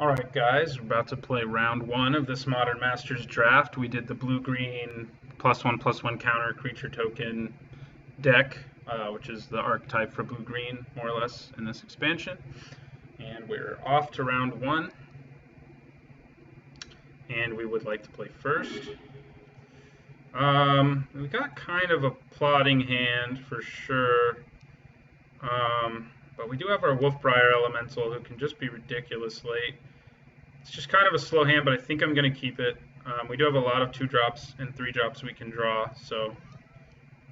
Alright guys, we're about to play round one of this Modern Masters draft. We did the blue-green +1/+1 counter creature token deck, which is the archetype for blue-green, more or less, in this expansion. And we're off to round one. And we would like to play first. We got kind of a plotting hand for sure. But we do have our Wolfbriar Elemental who can just be ridiculous late. It's just kind of a slow hand, but I think I'm going to keep it. We do have a lot of 2-drops and 3-drops we can draw, so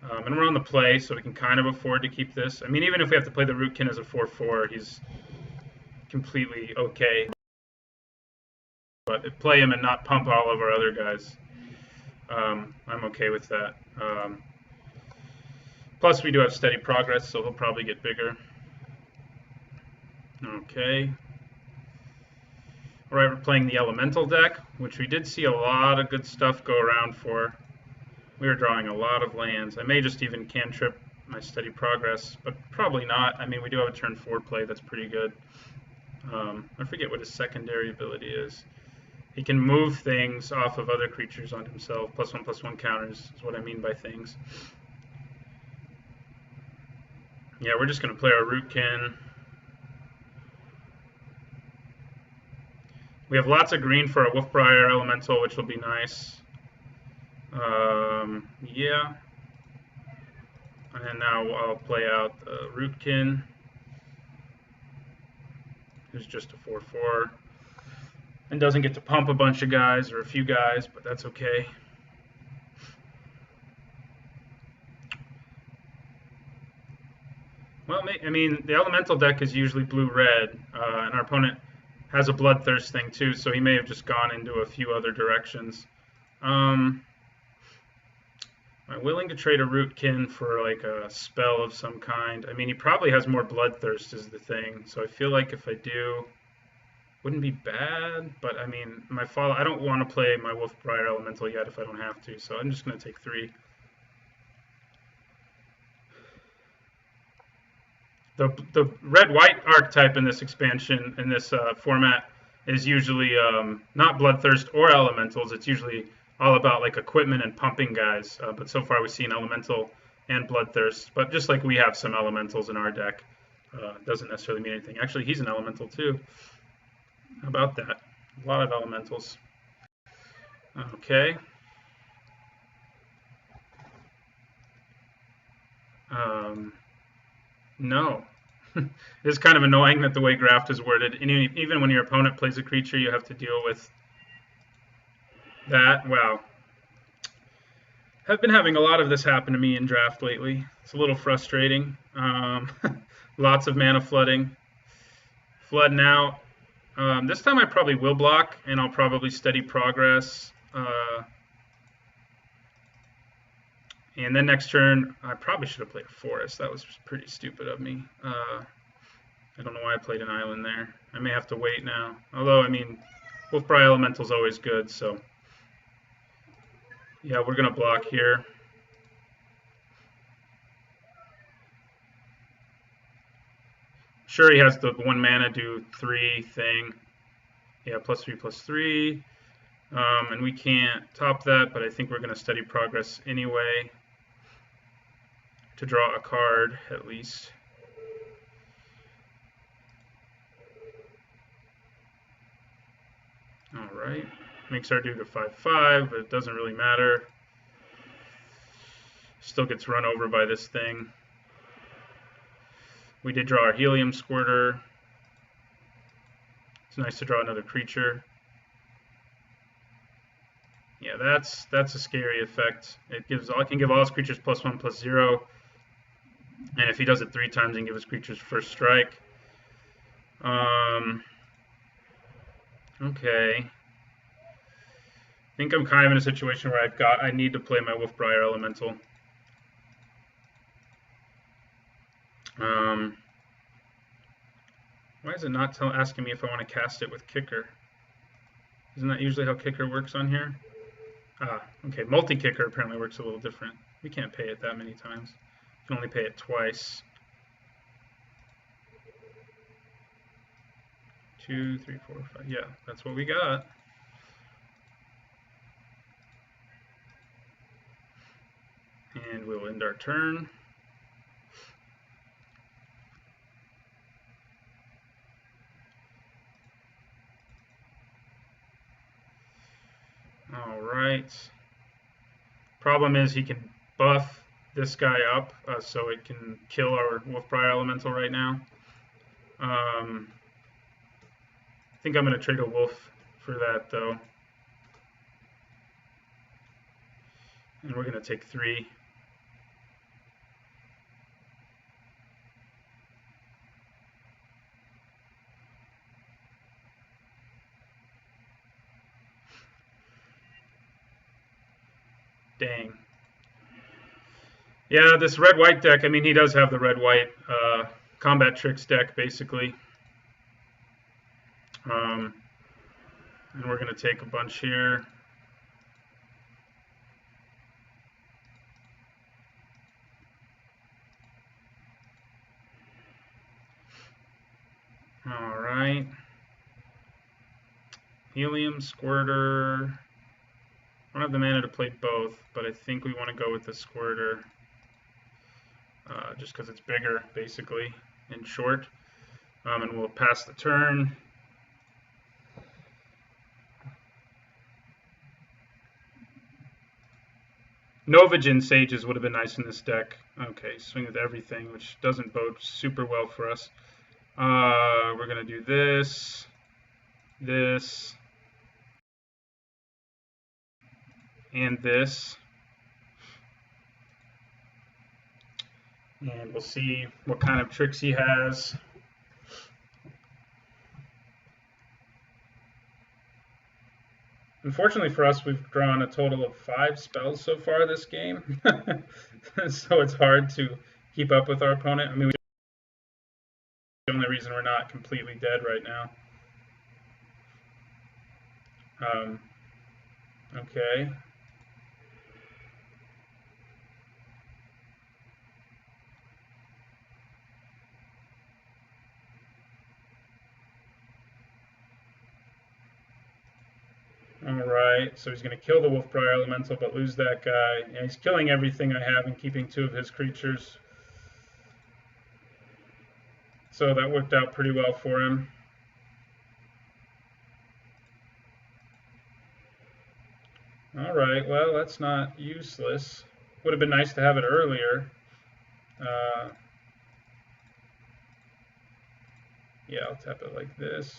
and we're on the play, so we can kind of afford to keep this. I mean, even if we have to play the Rootkin as a 4/4, he's completely okay. But play him and not pump all of our other guys. I'm okay with that. Plus, we do have steady progress, so he'll probably get bigger. Okay. Alright, we're playing the Elemental deck, which we did see a lot of good stuff go around for. We were drawing a lot of lands. I may just even cantrip my steady progress, but probably not. I mean, we do have a turn 4 play that's pretty good. I forget what his secondary ability is. He can move things off of other creatures on himself. +1/+1 counters is what I mean by things. Yeah, we're just going to play our Rootkin. We have lots of green for our Wolfbriar Elemental, which will be nice. Yeah. And now I'll play out the Rootkin, who's just a 4/4. And doesn't get to pump a bunch of guys, or a few guys, but that's okay. Well, I mean, the Elemental deck is usually blue-red, and our opponent has a Bloodthirst thing too, so he may have just gone into a few other directions. Am I willing to trade a Rootkin for like a spell of some kind? I mean, he probably has more Bloodthirst is the thing, so I feel like if I do, wouldn't be bad, but I mean, I don't want to play my Wolfbriar Elemental yet if I don't have to, so I'm just going to take 3. The red-white archetype in this expansion, in this format, is usually not Bloodthirst or Elementals. It's usually all about like equipment and pumping guys. But so far we've seen Elemental and Bloodthirst. But just like we have some Elementals in our deck, doesn't necessarily mean anything. Actually, he's an Elemental too. How about that? A lot of Elementals. Okay. No. It is kind of annoying that the way Graft is worded. And even when your opponent plays a creature, you have to deal with that. Wow. I've been having a lot of this happen to me in Draft lately. It's a little frustrating. Lots of mana flooding. Flood now. This time I probably will block, and I'll probably steady progress. And then next turn, I probably should have played a forest. That was just pretty stupid of me. I don't know why I played an island there. I may have to wait now. Although, I mean, Wolfbriar Elemental is always good, so. Yeah, we're going to block here. Sure, he has the 1 mana do 3 thing. Yeah, +3/+3. And we can't top that, but I think we're going to steady progress anyway to draw a card, at least. Alright. Makes our dude a 5/5, but it doesn't really matter. Still gets run over by this thing. We did draw our Helium Squirter. It's nice to draw another creature. Yeah, that's a scary effect. It can give all his creatures +1/+0, and if he does it 3 times, he can give his creatures first strike. Okay. I think I'm kind of in a situation where I need to play my Wolfbriar Elemental. Why is it not asking me if I want to cast it with Kicker? Isn't that usually how Kicker works on here? Ah, okay. Multi-Kicker apparently works a little different. We can't pay it that many times. You can only pay it twice. 2, 3, 4, 5. Yeah, that's what we got. And we'll end our turn. All right. Problem is he can buff this guy up, so it can kill our Wolfbriar Elemental right now. I think I'm going to trade a wolf for that, though. And we're going to take 3. Dang. Yeah, this red-white deck, I mean, he does have the red-white combat tricks deck, basically. And we're going to take a bunch here. All right. Helium, Squirter. I don't have the mana to play both, but I think we want to go with the Squirter. Just because it's bigger, basically, and short. And we'll pass the turn. Novagen Sages would have been nice in this deck. Okay, swing with everything, which doesn't bode super well for us. We're going to do this, this, and this. And we'll see what kind of tricks he has. Unfortunately for us, we've drawn a total of 5 spells so far this game. So it's hard to keep up with our opponent. I mean, the only reason we're not completely dead right now. Okay. Alright, so he's going to kill the Wolfbriar Elemental, but lose that guy. And he's killing everything I have and keeping 2 of his creatures. So that worked out pretty well for him. Alright, well, that's not useless. Would have been nice to have it earlier. Yeah, I'll tap it like this.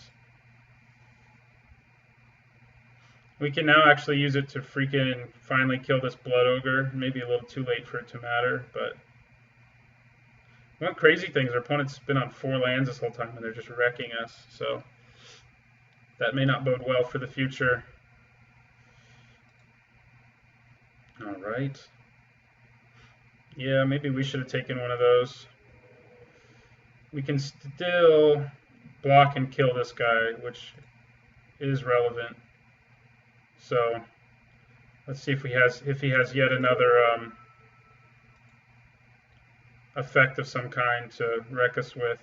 We can now actually use it to freaking finally kill this Blood Ogre. Maybe a little too late for it to matter, but one crazy thing is our opponent's been on 4 lands this whole time and they're just wrecking us, so that may not bode well for the future. Alright. Yeah, maybe we should have taken one of those. We can still block and kill this guy, which is relevant. So let's see if he has yet another effect of some kind to wreck us with.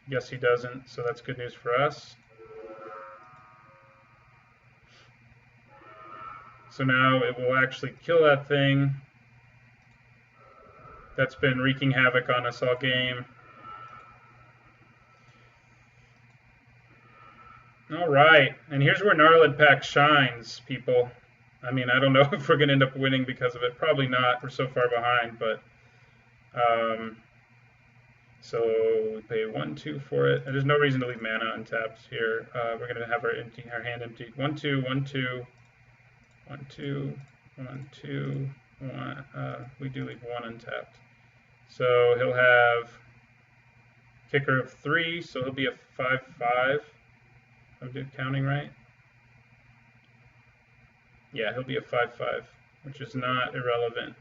Yes, he doesn't, so that's good news for us. So now it will actually kill that thing that's been wreaking havoc on us all game. All right, and here's where Gnarled Pack shines, people. I mean, I don't know if we're going to end up winning because of it. Probably not. We're so far behind, but so we pay 1, 2 for it. And there's no reason to leave mana untapped here. We're going to have our hand emptied. 1, 2, 1, 2, 1, 2, 1, 2, 1. We do leave 1 untapped. So he'll have kicker of 3, so he'll be a 5/5. I'm counting right. Yeah, he'll be a 5/5, which is not irrelevant.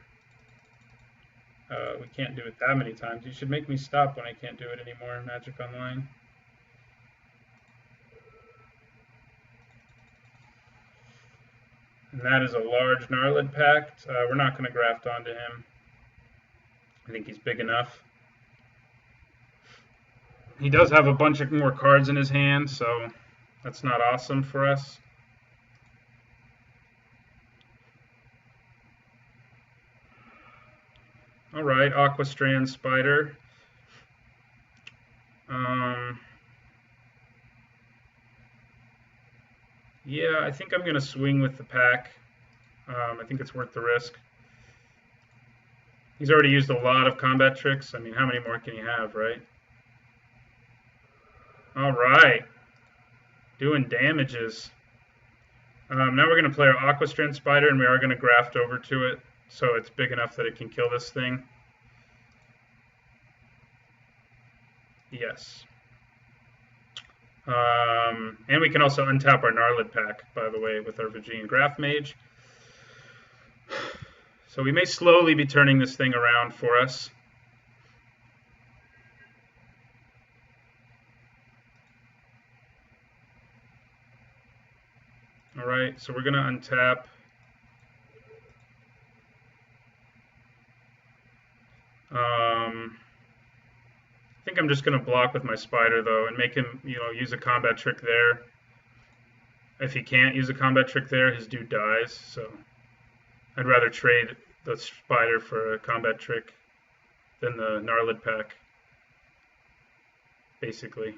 We can't do it that many times. You should make me stop when I can't do it anymore in Magic Online. And that is a large Gnarled Pact. We're not going to graft onto him. I think he's big enough. He does have a bunch of more cards in his hand, so that's not awesome for us. All right, Aquastrand Spider. Yeah, I think I'm going to swing with the pack. I think it's worth the risk. He's already used a lot of combat tricks. I mean, how many more can he have, right? All right. Doing damages. Now we're going to play our Aquastrand Spider, and we are going to graft over to it, so it's big enough that it can kill this thing. Yes. And we can also untap our Gnarlid pack, by the way, with our Virginian Graft Mage. So we may slowly be turning this thing around for us. All right, so we're going to untap. I think I'm just going to block with my Spider, though, and make him, use a combat trick there. If he can't use a combat trick there, his dude dies, so I'd rather trade the Spider for a combat trick than the Gnarlid pack, basically.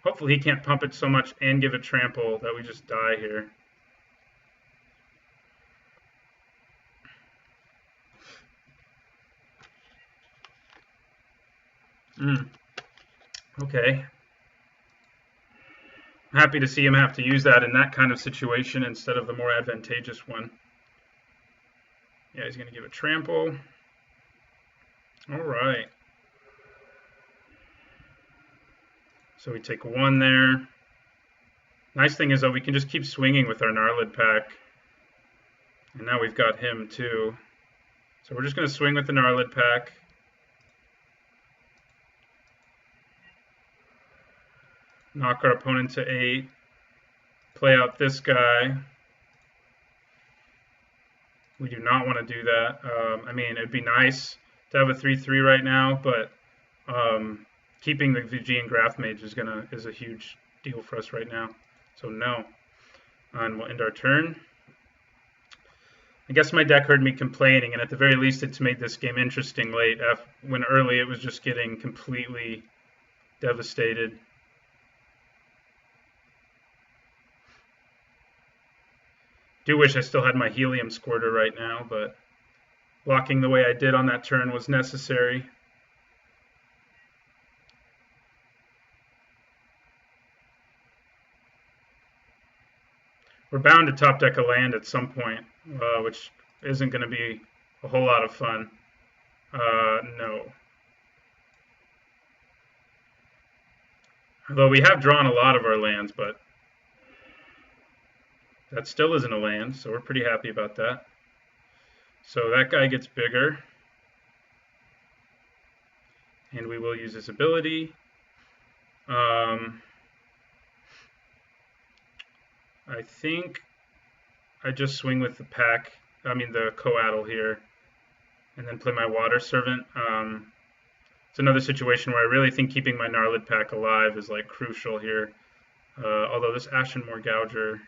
Hopefully he can't pump it so much and give it trample that we just die here. Okay. Happy to see him have to use that in that kind of situation instead of the more advantageous one. Yeah, he's going to give it trample. All right. So we take one there. Nice thing is, though, we can just keep swinging with our Gnarlid pack. And now we've got him, too. So we're just going to swing with the Gnarlid pack. Knock our opponent to 8. Play out this guy. We do not want to do that. I mean, it'd be nice to have a 3/3 right now, but keeping the VG and Graft Mage is a huge deal for us right now. So no. And we'll end our turn. I guess my deck heard me complaining, and at the very least it's made this game interesting late, when early it was just getting completely devastated. Do wish I still had my Helium Squirter right now, but blocking the way I did on that turn was necessary. We're bound to top deck a land at some point, which isn't going to be a whole lot of fun. No. Although we have drawn a lot of our lands, but that still isn't a land, so we're pretty happy about that. So that guy gets bigger. And we will use his ability. I think I just swing with the pack, the Coatl here, and then play my Water Servant. It's another situation where I really think keeping my Gnarlid pack alive is like crucial here. Although this Ashenmoor Gouger,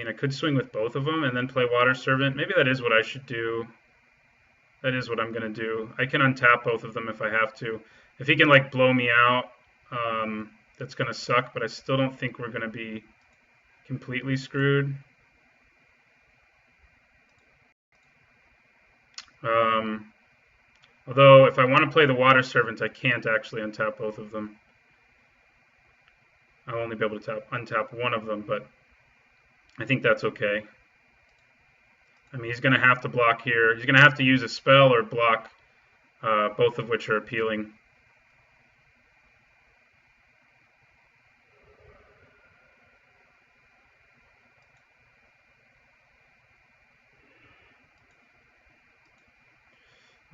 I could swing with both of them and then play Water Servant. Maybe that is what I should do. That is what I'm going to do. I can untap both of them if I have to. If he can blow me out, that's going to suck, but I still don't think we're going to be completely screwed. Although if I want to play the Water Servant, I can't actually untap both of them. I'll only be able to untap one of them, but I think that's okay. He's going to have to block here. He's going to have to use a spell or block, both of which are appealing.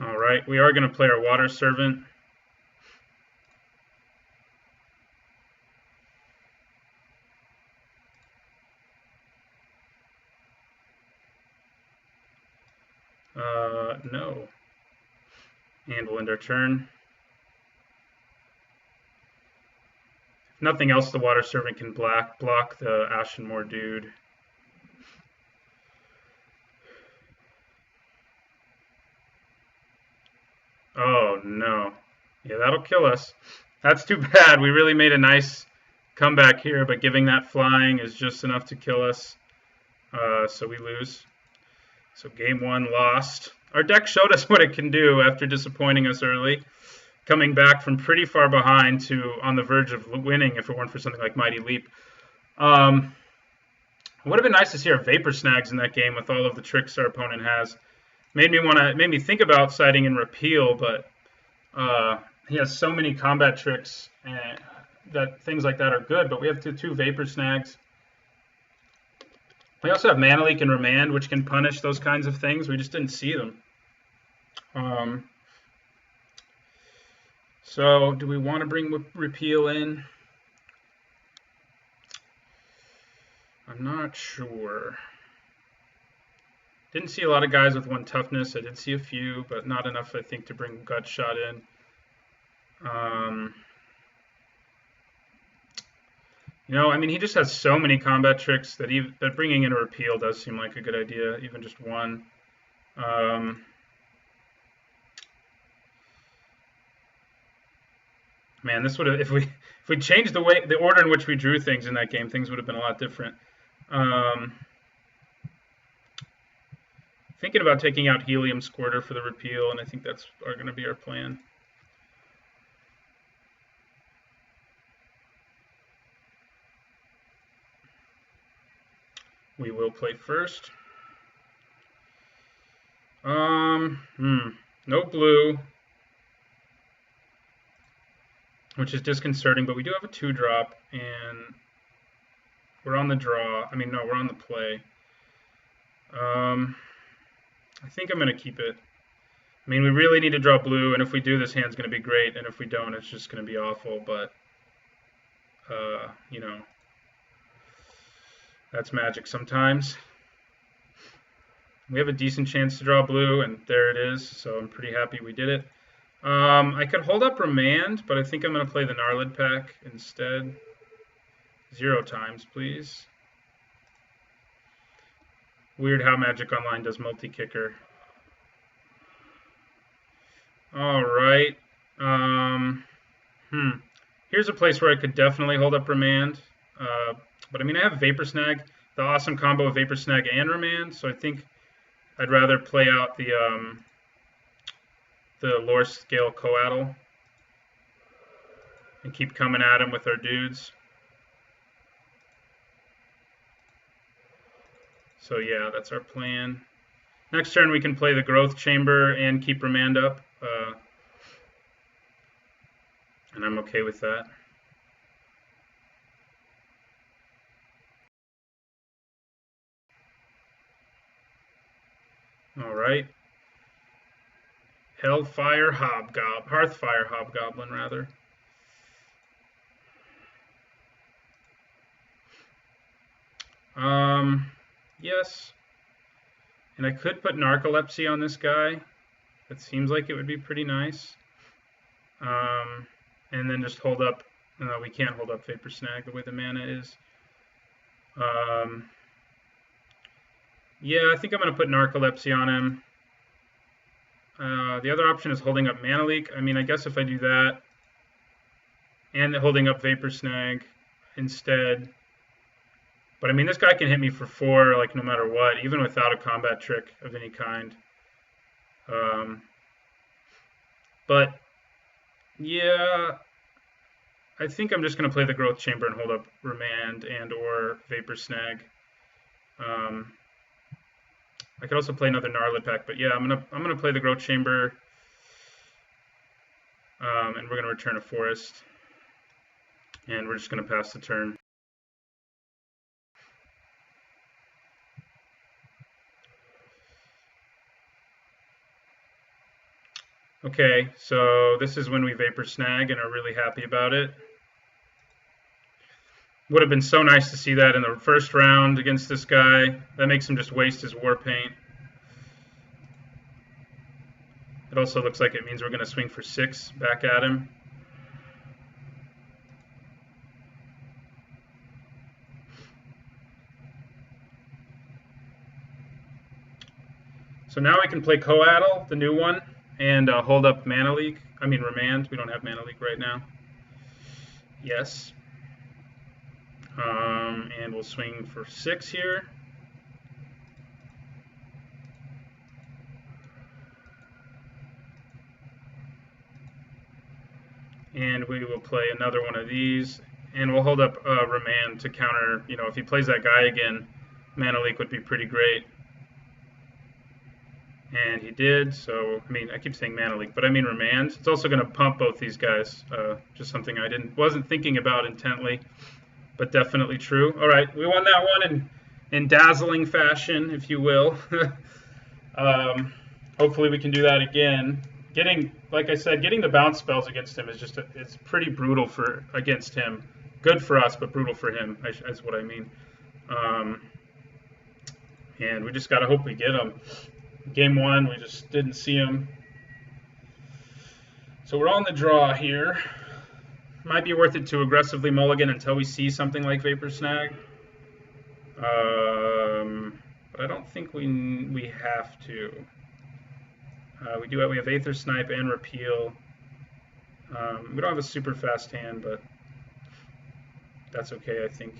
All right, we are going to play our Water Servant. And we'll end our turn. If nothing else, the Water Servant can block the Ashenmoor dude. Oh, no. Yeah, that'll kill us. That's too bad. We really made a nice comeback here, but giving that flying is just enough to kill us. So we lose. So game 1 lost. Our deck showed us what it can do after disappointing us early, coming back from pretty far behind to on the verge of winning if it weren't for something like Mighty Leap. It would have been nice to see our Vapor Snags in that game with all of the tricks our opponent has. Made me think about siding in Repeal, but he has so many combat tricks and that things like that are good. But we have two Vapor Snags. We also have Mana Leak and Remand, which can punish those kinds of things. We just didn't see them. So do we want to bring Repeal in? I'm not sure. Didn't see a lot of guys with 1 toughness. I did see a few, but not enough, I think, to bring Gut Shot in. I mean, he just has so many combat tricks that bringing in a Repeal does seem like a good idea, even just 1. Man, this would have if we changed the order in which we drew things in that game, things would have been a lot different. Thinking about taking out Helium Squirter for the Repeal, and I think that's going to be our plan. We will play first. No blue, which is disconcerting, but we do have a 2-drop, and we're on the draw. I mean, no, we're on the play. I think I'm going to keep it. I mean, we really need to draw blue, and if we do, this hand's going to be great, and if we don't, it's just going to be awful, but, that's magic sometimes. We have a decent chance to draw blue, and there it is, so I'm pretty happy we did it. I could hold up Remand, but I think I'm going to play the Gnarlid pack instead. 0 times, please. Weird how Magic Online does multi-kicker. All right. Here's a place where I could definitely hold up Remand. But I mean, I have Vapor Snag, the awesome combo of Vapor Snag and Remand, so I think I'd rather play out the Lore Scale Coatl and keep coming at him with our dudes. So yeah, that's our plan. Next turn we can play the Growth Chamber and keep Remand up, and I'm okay with that. All right. Hearthfire Hobgoblin, rather. Yes. And I could put Narcolepsy on this guy. That seems like it would be pretty nice. And then just hold up. No, we can't hold up Vapor Snag the way the mana is. Yeah, I think I'm going to put Narcolepsy on him. The other option is holding up Mana Leak. I mean, I guess if I do that and holding up Vapor Snag instead. But I mean, this guy can hit me for 4, like no matter what, even without a combat trick of any kind. But yeah, I think I'm just going to play the Growth Chamber and hold up Remand and or Vapor Snag. I could also play another Gnarlid pack, but yeah, I'm gonna play the Growth Chamber, and we're gonna return a Forest, and we're just gonna pass the turn. Okay, so this is when we Vapor Snag and are really happy about it. Would have been so nice to see that in the first round against this guy. That makes him just waste his War Paint. It also looks like it means we're going to swing for 6 back at him. So now we can play Coatl, the new one, and hold up Mana Leak. I mean Remand. We don't have Mana Leak right now. Yes. And we'll swing for 6 here. And we will play another one of these, and we'll hold up Remand to counter. You know, if he plays that guy again, Mana Leak would be pretty great. And he did, so, I mean, I keep saying Mana Leak, but I mean Remand. It's also going to pump both these guys, just something I wasn't thinking about intently, but definitely true. All right, we won that one in dazzling fashion, if you will. Hopefully we can do that again. Like I said, getting the bounce spells against him is it's pretty brutal against him. Good for us, but brutal for him, is what I mean. And we just got to hope we get him. Game 1, we just didn't see him. So we're on the draw here. Might be worth it to aggressively mulligan until we see something like Vapor Snag. But I don't think we have to. We have Aether Snipe and Repeal. We don't have a super fast hand, but that's okay, I think.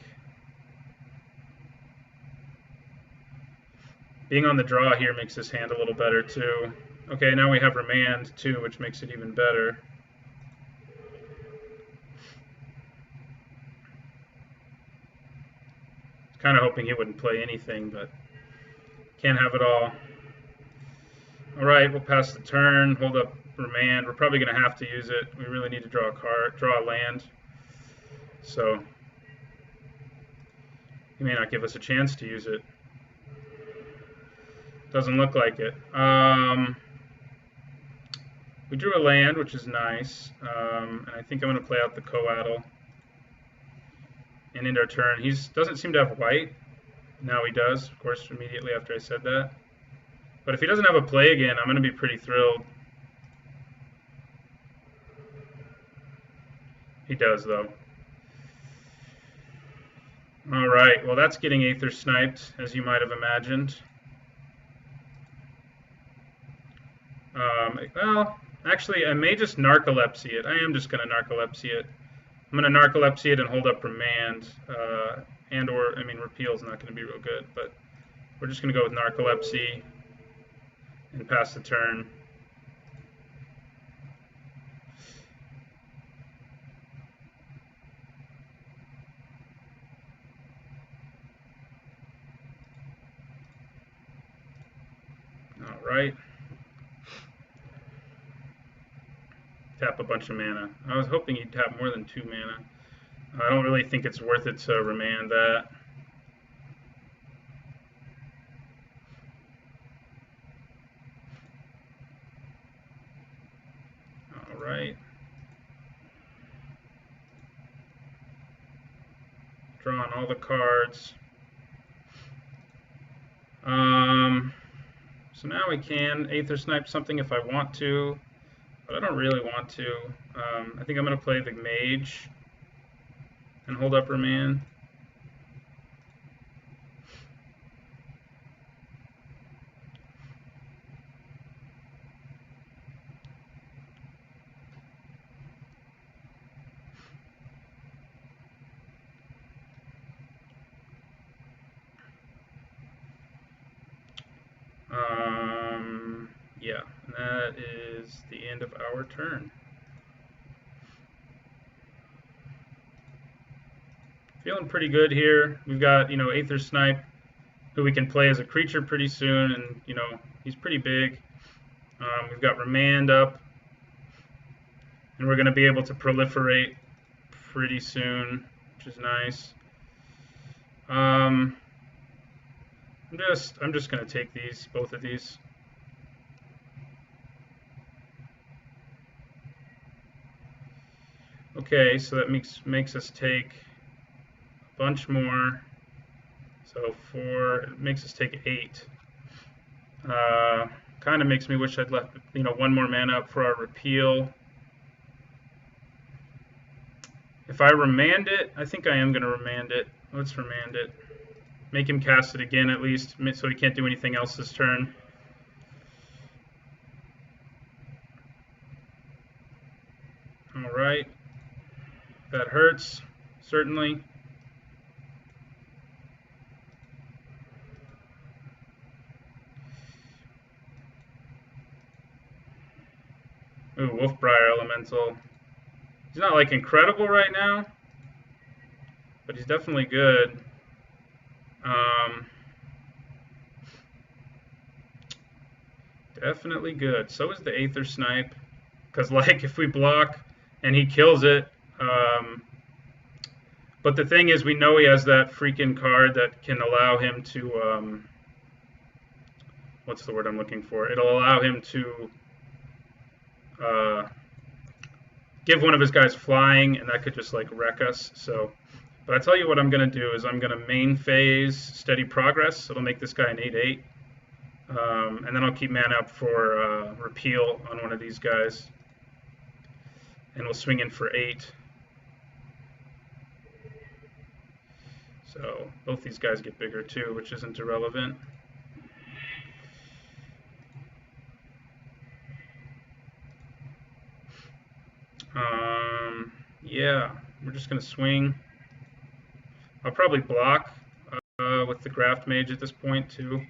Being on the draw here makes this hand a little better too. Okay, now we have Remand too, which makes it even better. Kind of hoping he wouldn't play anything, but can't have it all. All right, we'll pass the turn, hold up Remand. We're probably going to have to use it. We really need to draw a land. So he may not give us a chance to use it. Doesn't look like it. We drew a land, which is nice. And I think I'm going to play out the Coatl. And end our turn. He doesn't seem to have white. Now he does, of course, immediately after I said that. But if he doesn't have a play again, I'm going to be pretty thrilled. He does, though. All right, well, that's getting Aether Sniped, as you might have imagined. Well, actually, I may just Narcolepsy it. I am just going to Narcolepsy it. I'm going to Narcolepsy it and hold up Remand. Repeal's not going to be real good, but we're just going to go with Narcolepsy and pass the turn. All right. Tap a bunch of mana. I was hoping he'd tap more than 2 mana. I don't really think it's worth it to Remand that. All right. Drawing all the cards. So now we can Aether Snipe something if I want to, but I don't really want to. I think I'm going to play the Mage and hold up Remand. Yeah, and that is the end of our turn. Feeling pretty good here. We've got, Aether Snipe, who we can play as a creature pretty soon, and, he's pretty big. We've got Remand up, and we're going to be able to proliferate pretty soon, which is nice. I'm just going to take both of these. Okay, so that makes us take a bunch more. So it makes us take 8. Kind of makes me wish I'd left, one more mana up for our repeal. If I remand it, I think I am going to remand it. Let's remand it. Make him cast it again at least, so he can't do anything else this turn. All right. That hurts, certainly. Ooh, Wolfbriar Elemental. He's not like incredible right now, but he's definitely good. Definitely good. So is the Aether Snipe, because like if we block and he kills it, but the thing is we know he has that freaking card that can allow him to, what's the word I'm looking for? It'll allow him to give one of his guys flying, and that could just like wreck us. So, but I tell you what I'm going to do is I'm going to main phase Steady Progress. It'll make this guy an 8/8. And then I'll keep mana up for repeal on one of these guys. And we'll swing in for 8. So both these guys get bigger too, which isn't irrelevant. Yeah, we're just going to swing. I'll probably block with the Graft Mage at this point too.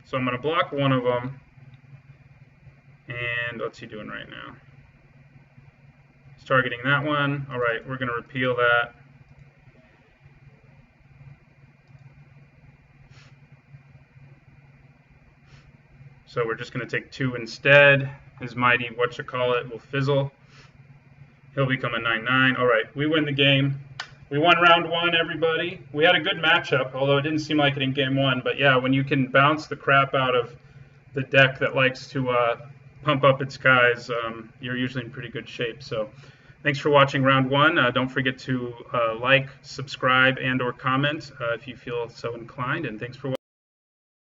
So I'm going to block one of them. And what's he doing right now? He's targeting that one. All right, we're going to repeal that. So we're just going to take 2 instead. His mighty whatchamacallit will fizzle. He'll become a 9/9. All right, we win the game. We won round 1, everybody. We had a good matchup, although it didn't seem like it in game 1. But yeah, when you can bounce the crap out of the deck that likes to pump up its guys, you're usually in pretty good shape. So thanks for watching round 1. Don't forget to like, subscribe, and or comment if you feel so inclined. And thanks for watching.